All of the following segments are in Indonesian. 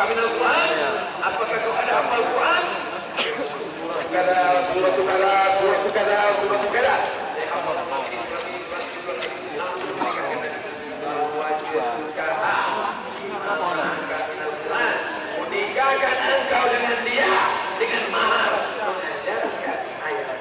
minal Quran? Apakah kau ada hafal Quran? Kada surah kada surah kada surah kada. Menikahkan engkau dengan dia dengan mahar mengajarkan ayat-ayat.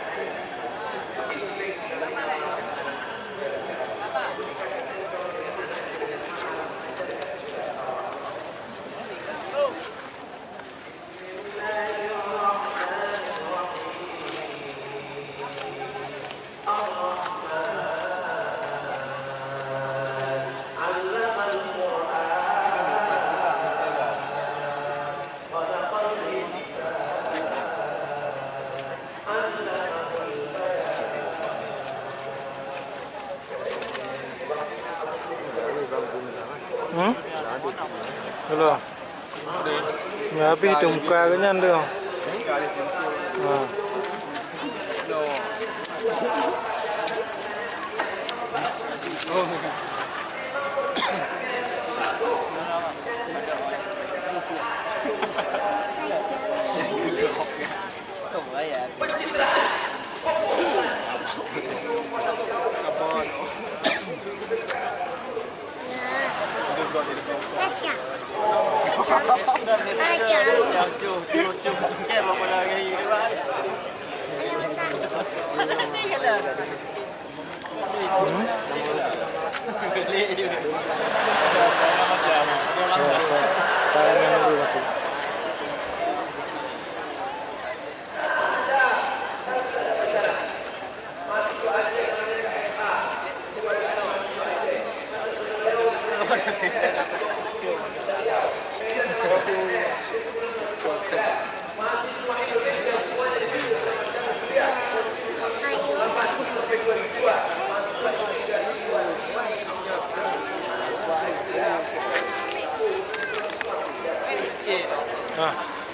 Belum. Ya, habis itu muka kenyan tu.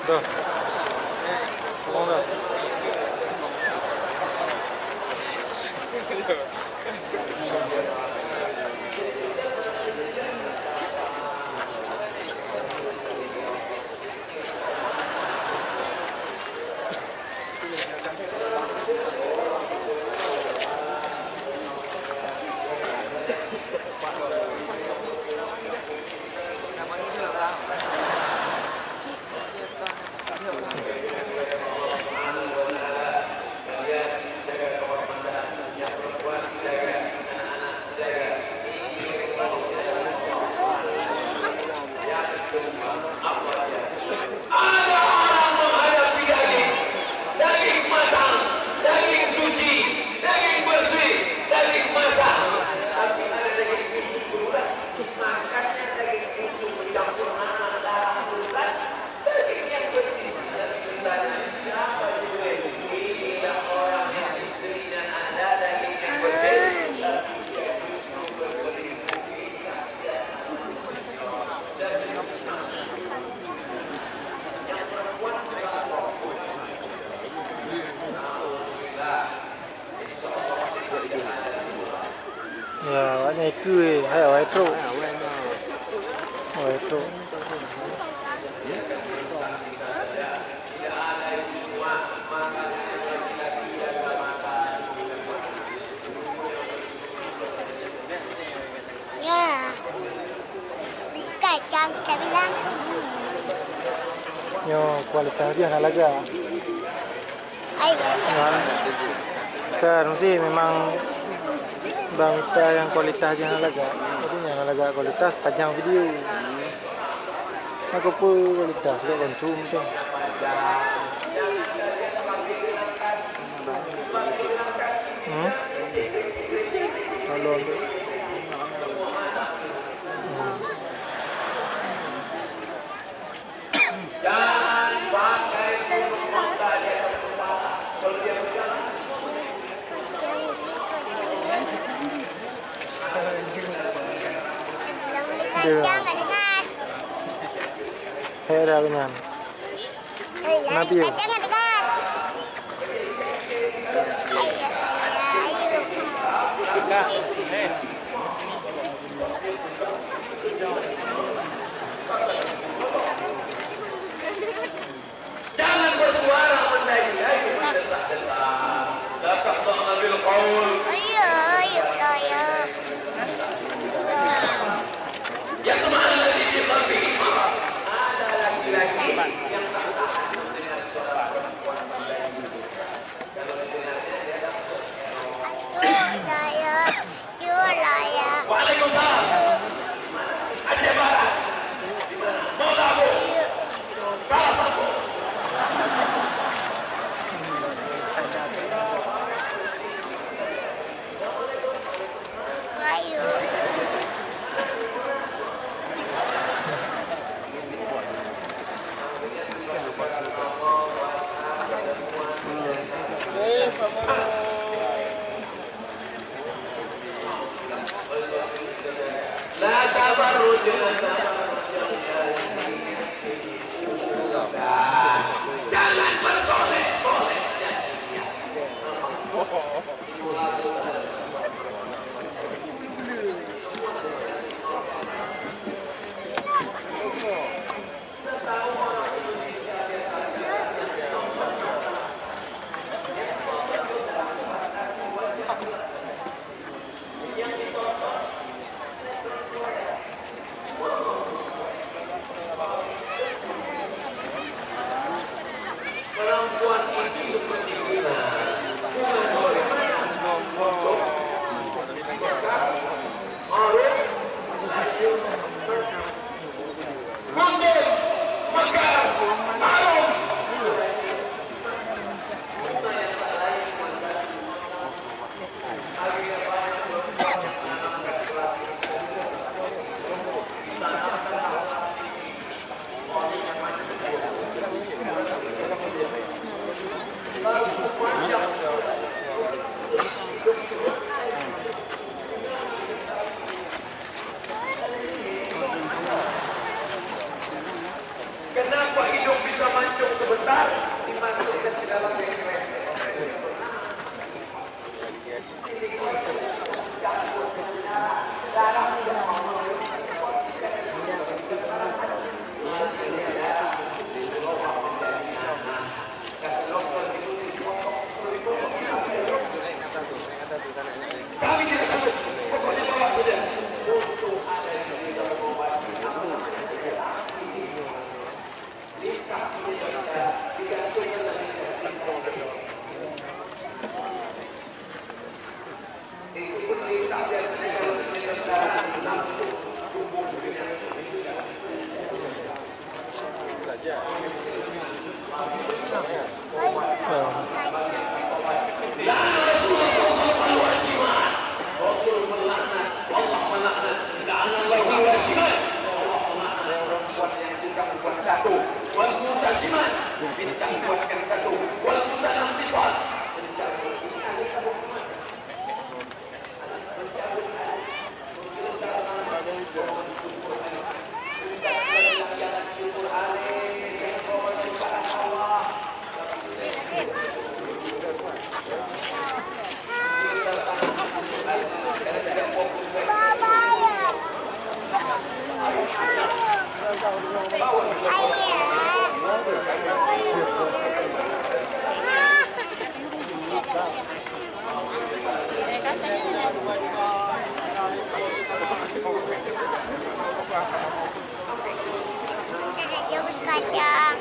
Tuh. Mau nggak? Ya, awaknya itu ayo itu. Oh, itu. Ya. Kacang saya bilang. Yo, kualitas dia halaga. Ayo. Kan sih memang bang kita yang kualitas yang halaga. Jadi yang halaga kualitas panjang video. Aku pun kualitas juga konsum tu. Kalau Jangan pakai tutup mata di atas kepala. Kalau dia berjalan, Kacang ada dengar. ada kenyan. Nabi. Kacang ada dengar. Paul. Ayo, ayo, ayo. Yang kemana lagi di samping ada laki-laki yang tak tahan dengan suara perempuan lagi. Waalaikumsalam. Aceh Barat. Mau gabung? Salah satu. Ayo. La tabarruj, la jangan bersolek-solek. Perempuan ini seperti bunga. Mundur, mekar, harum. Kenapa hidup bisa mancung sebentar dimasukkan ke dalam bengkel? Kami tidak sanggup, pokoknya bawa saja. Untuk ada yang bisa mengobati Kacang.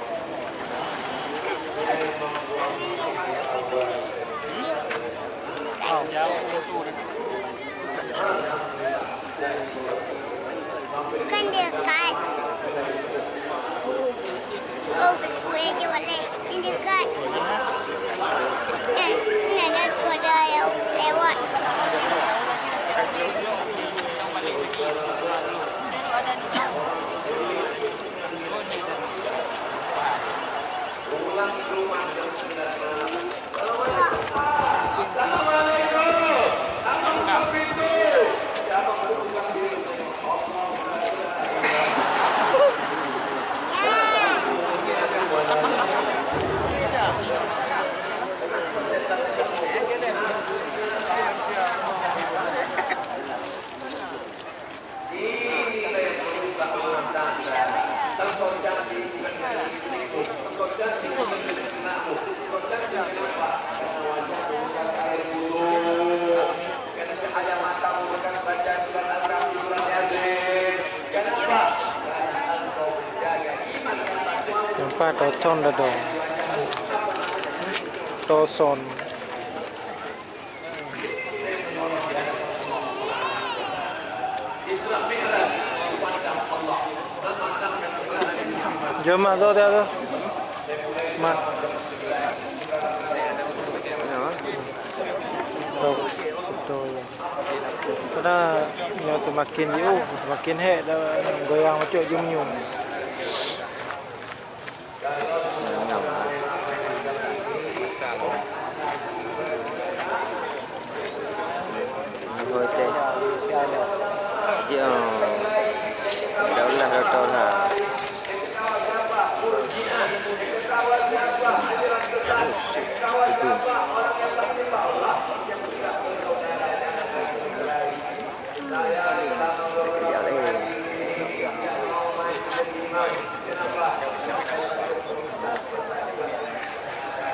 Kan dekat. Oh, gue aja boleh. Ini dekat. Ini ada tuh ada yang lewat. pulang ke rumah jam 9 malam. Assalamualaikum. Pak Toton dah dong. Toson. Jom mak tu dia tu. Mak. Betul ya. Karena nyo tu makin jauh, makin hek dah goyang macam jum-jum. Hotel. Jom. Daulah lah.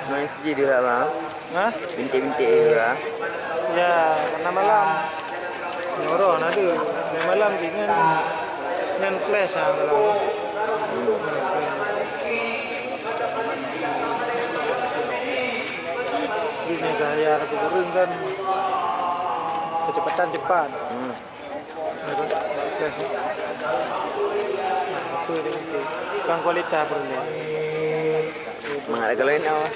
Main sejid juga bang. Hah? Bintik-bintik juga. Ya, karena malam. Nyorong ada. Malam dengan flash ah kalau. Ini gaya aku kurang kan. Kecepatan cepat. Flash. Apa ini? Kan kualitas perlu. Mang ada kalau ini apa?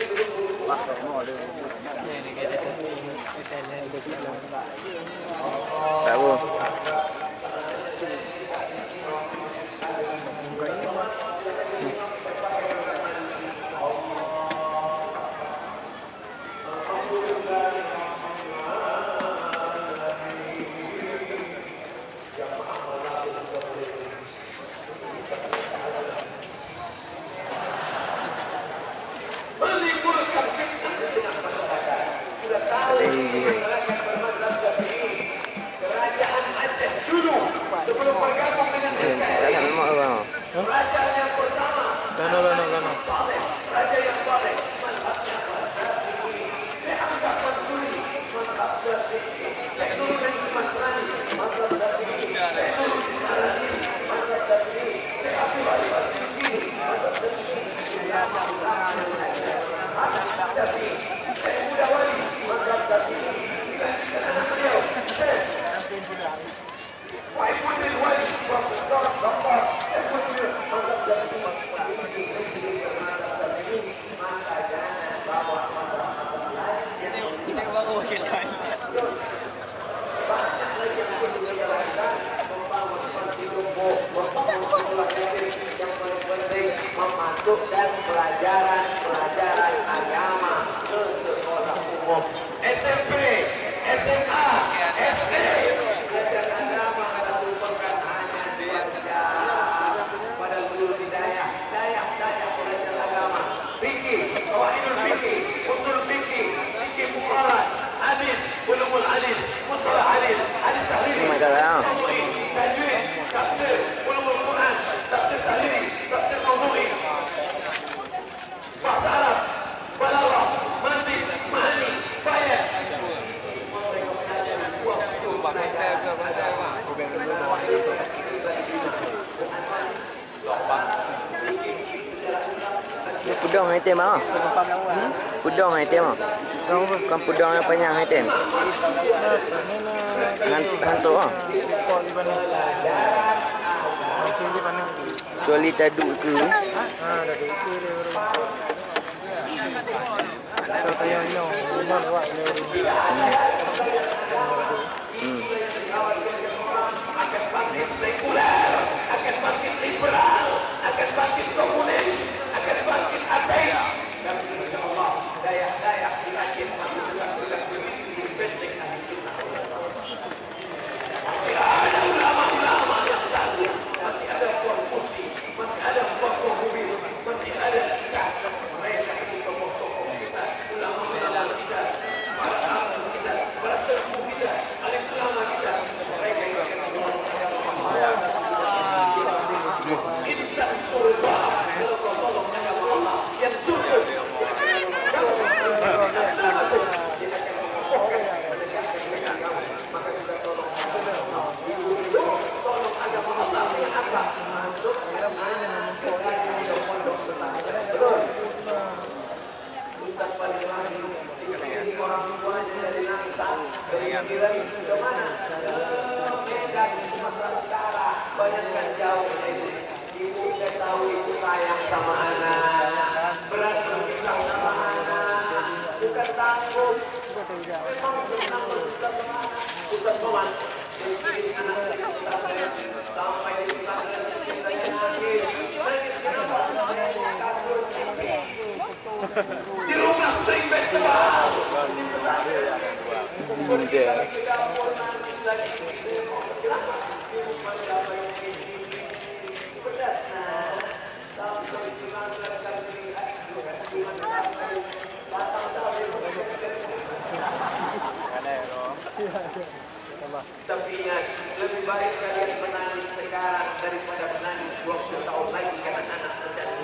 Tak apa. Lana. Memasukkan pelajaran agama ke sekolah umum, SMP, SMA, SD. Belajar agama satu pekan hanya 2 jam. Pada guru hidayah belajar agama. Fikih, qawaidul fikih, usul fikih, fikih muqalat, hadis, ulumul hadis, mustalah hadis, hadis tahlili, tajwid, tafsir, ulumul Quran, tafsir tahlili, tafsir mawdu'i, bahasa Arab, balaghah, mantiq, ma'ani, bayan. Pudong item ah. Pudong item ah. Kan pudong yang panjang item. Hantu ah. Kecuali taduk ke. Dah tu. Kalau tayang ni, memang buat ni. Akan bangkit sekuler, akan bangkit liberal, akan bangkit komunis, akan bangkit ateis. Dan insyaAllah daya-daya dirakit masukkan di benteng Ahlussunnah wal Jamaah. Masih ada ulama-ulama yang tangguh, masih ada Puan Musi, masih ada Puan Mubin, masih ada kita. Mereka itu tokoh-tokoh kita, ulama-ulama kita, para ahli kita, para sama anak, berat berpisah sama anak, bukan tanggung. Memang senang berpisah sama anak. Ustaz Soman, jadi anak saya pesantren sampai di pesantren saya nangis. Nangis kenapa? Kasur TV. Di rumah sering bed tebal. Di pesantren. Pergi ke dapur nangis lagi. Kenapa? Di rumah damai ini. Pedas nah. Sampai di masyarakat ini datang sampai tapi ingat, lebih baik kalian menangis sekarang daripada menangis 20 tahun lagi karena anak terjatuh.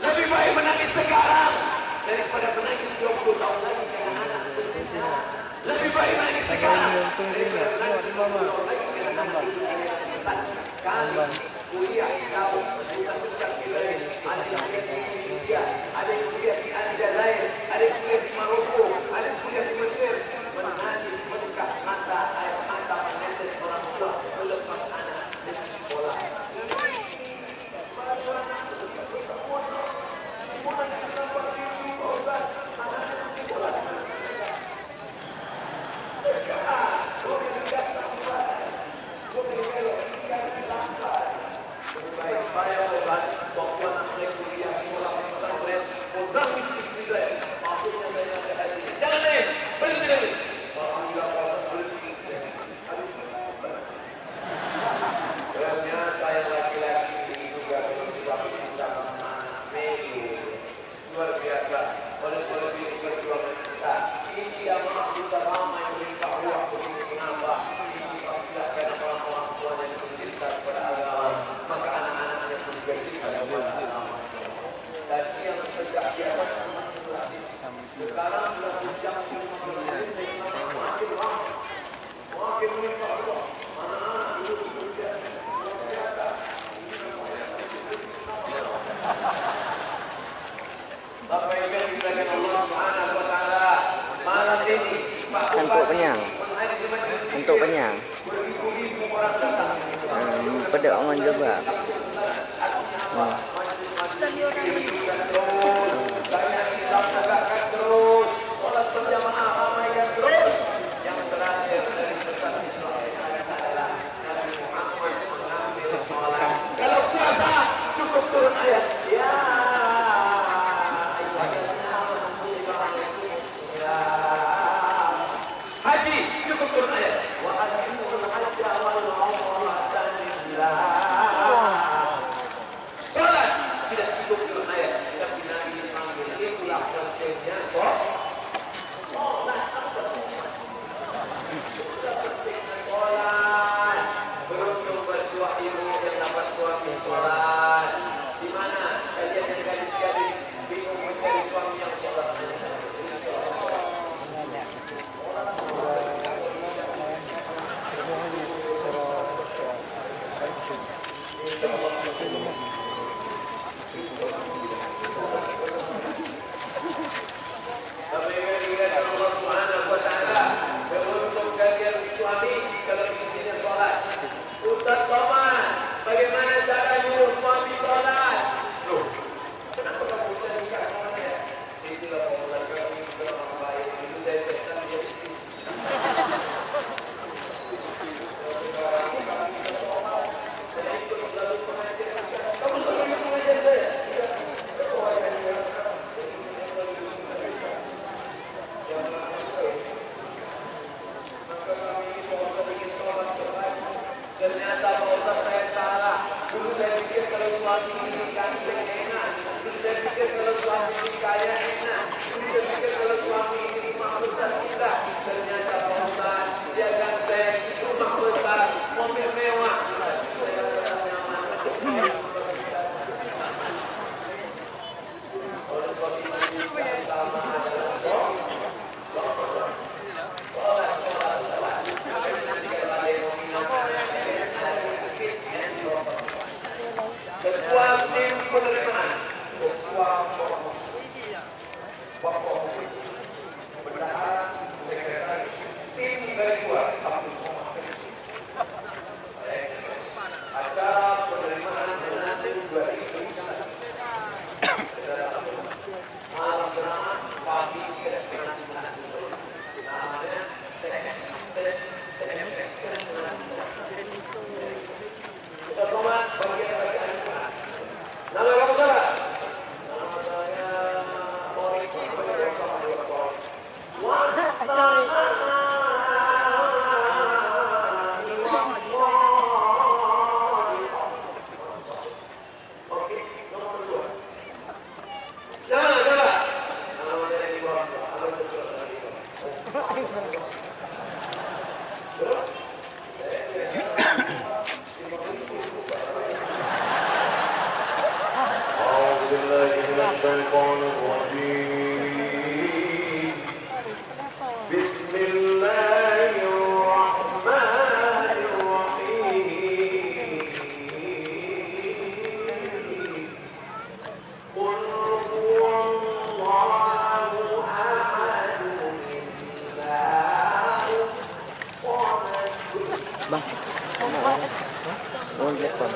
Lebih baik menangis sekarang daripada menangis 20 tahun lagi karena anak terjatuh. Lebih baik menangis sekarang daripada menangis 20 tahun lagi karena anak terjatuh. Kami kuliah kau ustaz-ustaz kita ada yang kuliah di Indonesia, ada yang kuliah di Aljazair, ada yang kuliah di Maroko, ada yang kuliah di Mesir, menangis berkah mata air mata menetes orang tua melepas anak dari sekolah. Untuk penyang. Pedaungan juga. Kalau puasa cukup turun ayat. Ya. Haji cukup turun ayat. Wa atimul hajja wal umrata lillah. Salat tidak cukup turun ayat. Tapi Nabi dipanggil itulah pentingnya salat. Salat. Beruntung bertuah ibu yang dapat suami salat. Di mana kalian yang gadis-gadis bingung mencari suami yang salat? Allah Subhanahu wa taala beruntung kalian suami kalau istrinya salat. Ustaz Soman, bagaimana cara nyuruh suami salat? Loh, kenapa kamu bisa nikah sama saya? Itulah formula kami orang baik. Itu saya setan dia istri. Saya ikut selalu pengajian. Kamu selalu ikut pengajian saya? Ternyata Pak Ustaz saya salah. Dulu saya pikir kalau suami ini ganteng enak. Dulu saya pikir kalau suami ini kaya enak. Dulu saya pikir kalau suami ini rumah besar indah. Ternyata Pak Ustaz dia ganteng, rumah besar, mobil mewah. Saya rasa nyaman. Oleh sebab itu yang pertama adalah sholat. Ketua tim penerimaan, ketua Bang. Oh, telepon.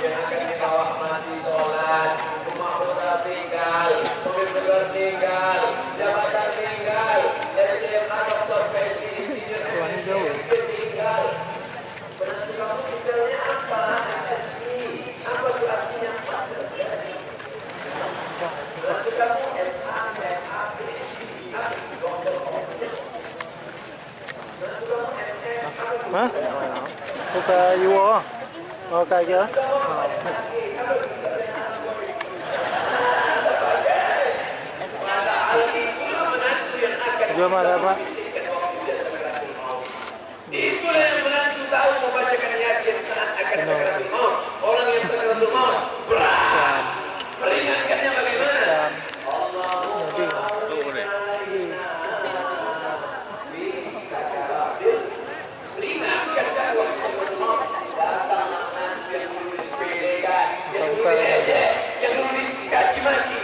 Yang akan kita mati sholat, rumah besar tinggal, mobil besar tinggal, jabatan tinggal, SMA, doktor, PhD, insinyur, tinggal. Berarti kamu tinggalnya apa? Apa itu artinya pada sekali? Berarti kamu SA, MA, PhD, doktor, Hah? Buka Yuwo. Oh, kayak gitu. Jual mana apa? Itulah yang menantu tahu membacakan Yasin saat akan sakaratul maut. Orang yang sakaratul maut berat. Meringankannya bagaimana? Ringankan dakwah sakaratul maut. Datanglah menantu yang dulu disepelekan, yang dulu diejek, yang dulu dicaci maki.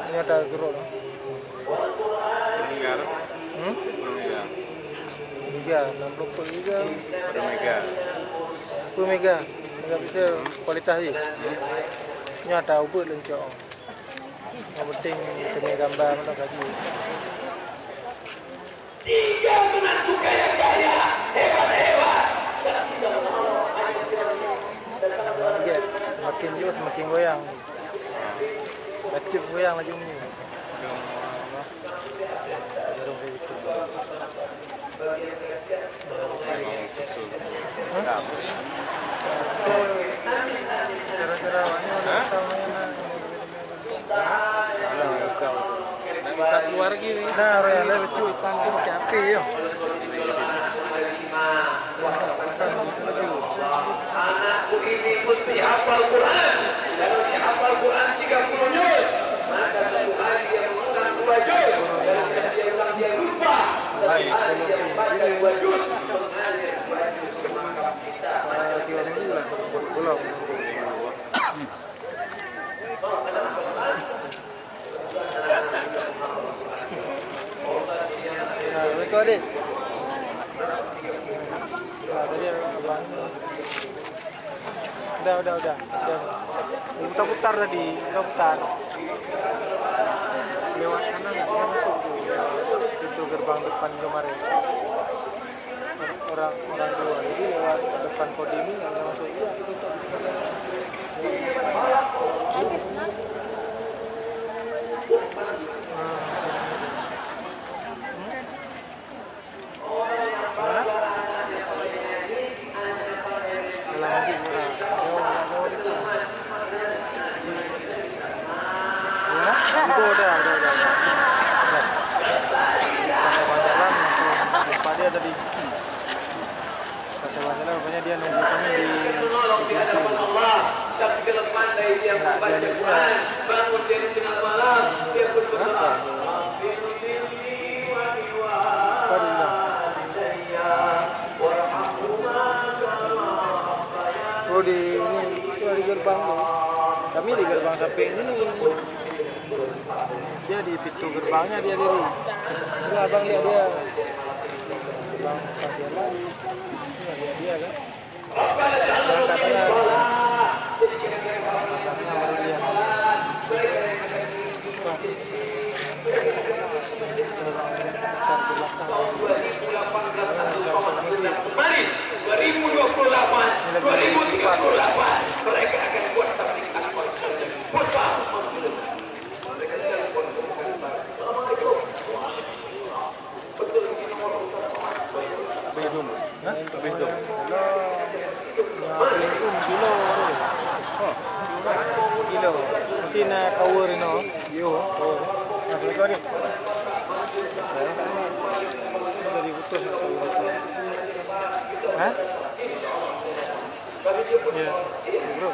Ini ada geruk loh. Mega 60 per giga. Per mega. 10 mega. Megapiksel kualitas je. Ni ada ubah lencok. Yang penting kena gambar mana kaki. Tiga menantu kaya-kaya, hebat-hebat. Tak bisa menolong hanya sekali. Lihat, makin jauh makin goyang. Bacip goyang lagi ni. Dorong kayak gitu. Cara-cara awalnya sama yang Bisa keluar gini. nah orang yang lebih cuy sanggup pakai api yo. Anakku ini mesti hafal Quran. Kalau dia hafal Quran 30 juz, maka satu hari dia mengulang 2 juz. Dan dia ulang dia lupa. Satu hari dia membaca 2 juz, mengalir 2 juz ke makam kita. Belum. Nah, mereka adik. Nah, tadi abang. Udah. Putar-putar tadi, putar. Lewat sana nggak masuk tuh. Pintu gerbang depan kemarin. Orang dua, jadi lewat depan Kodim ini nggak bisa masuk. Iya, tutup. Udah. Dia tadi pas jalan rupanya dia nunggu kami di hadapan Allah. Tapi kalau pandai dia membaca Quran, bangun dia di tengah malam, dia pun berdoa. Oh di ini itu di gerbang tuh. Kami di gerbang samping sini. Dia di pintu gerbangnya dia diri. Itu abang lihat dia. Gerbang kasihan lagi. Ini dia kan. Katanya baru dia. Mari 2028, 2038 mereka akan buat tablik akbar besar. Bedum. Hah? Bedum. Kilo. Mungkin tower ini, yo. Masuk lagi. Dari putus. Hah? Ya. Bro.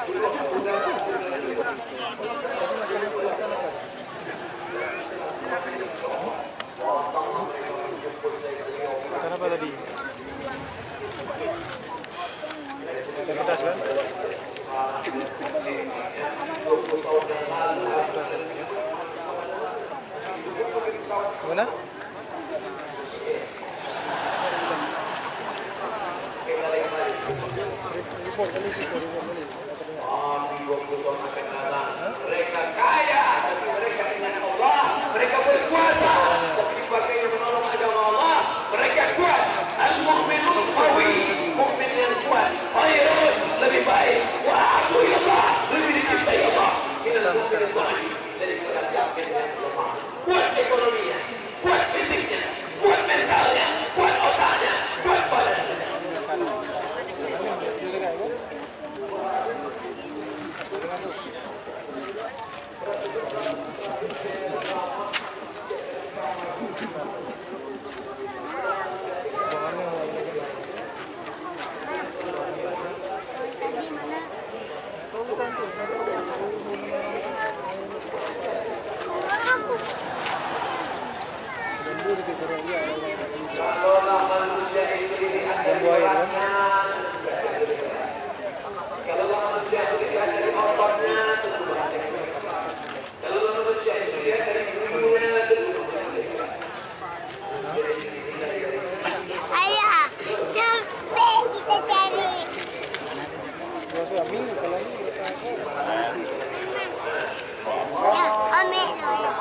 Kenapa tadi? Cerdas kan? 20 tahun akan datang. Mereka kaya, tapi mereka ingat Allah. Mereka berkuasa, tapi dipakai menolong agama Allah. Mereka kuat. Al-mu'minun qawi, mukmin yang kuat. Khairun, lebih baik. Wa ahabbu ilallah, lebih dicintai Allah. Minal mu'minin qawi, daripada yakin dan lemah. Kuat ekonominya, kuat fisiknya, kuat mentalnya, kuat otaknya, kuat badannya. Kalaulah manusia itu dilihat dari otaknya, kalaulah manusia itu dilihat dari ototnya, kalaulah manusia itu dilihat dari ilmunya, Ayah, sampai kita cari. Ya, ambil lo ya.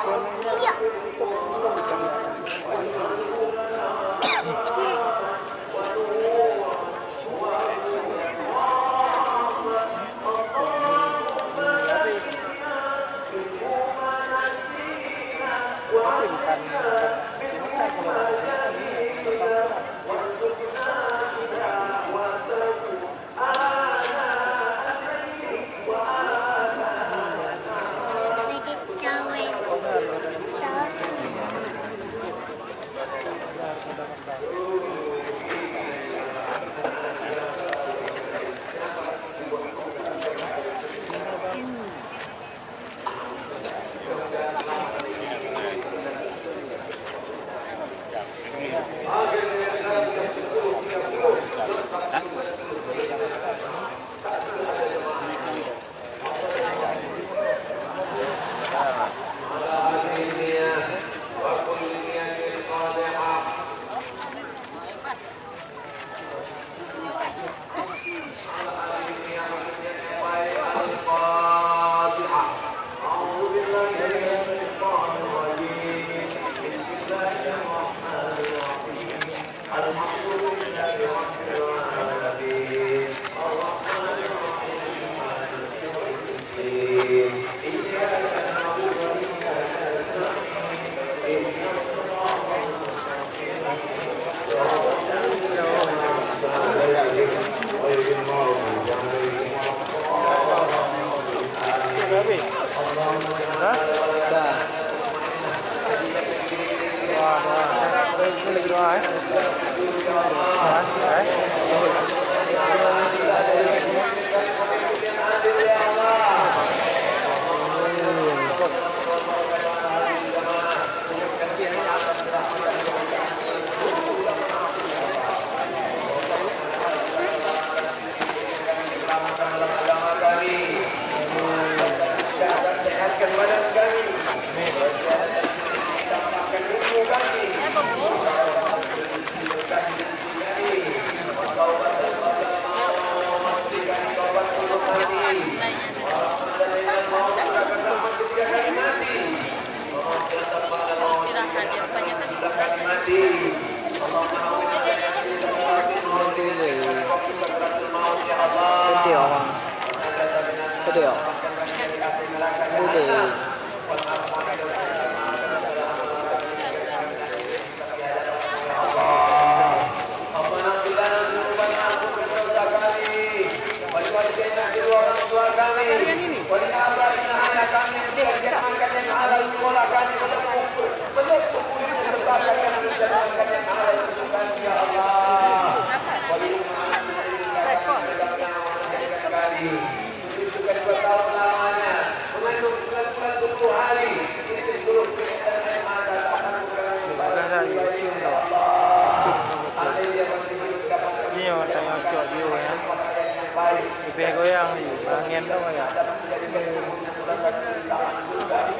Ibig goyang, angin dong ya.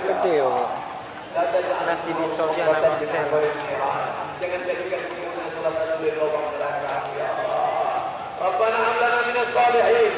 Gede yo. Pasti di sosial nama hotel. Jangan jadikan itu salah satu dari lubang neraka. Rabbana hab lana minas salihin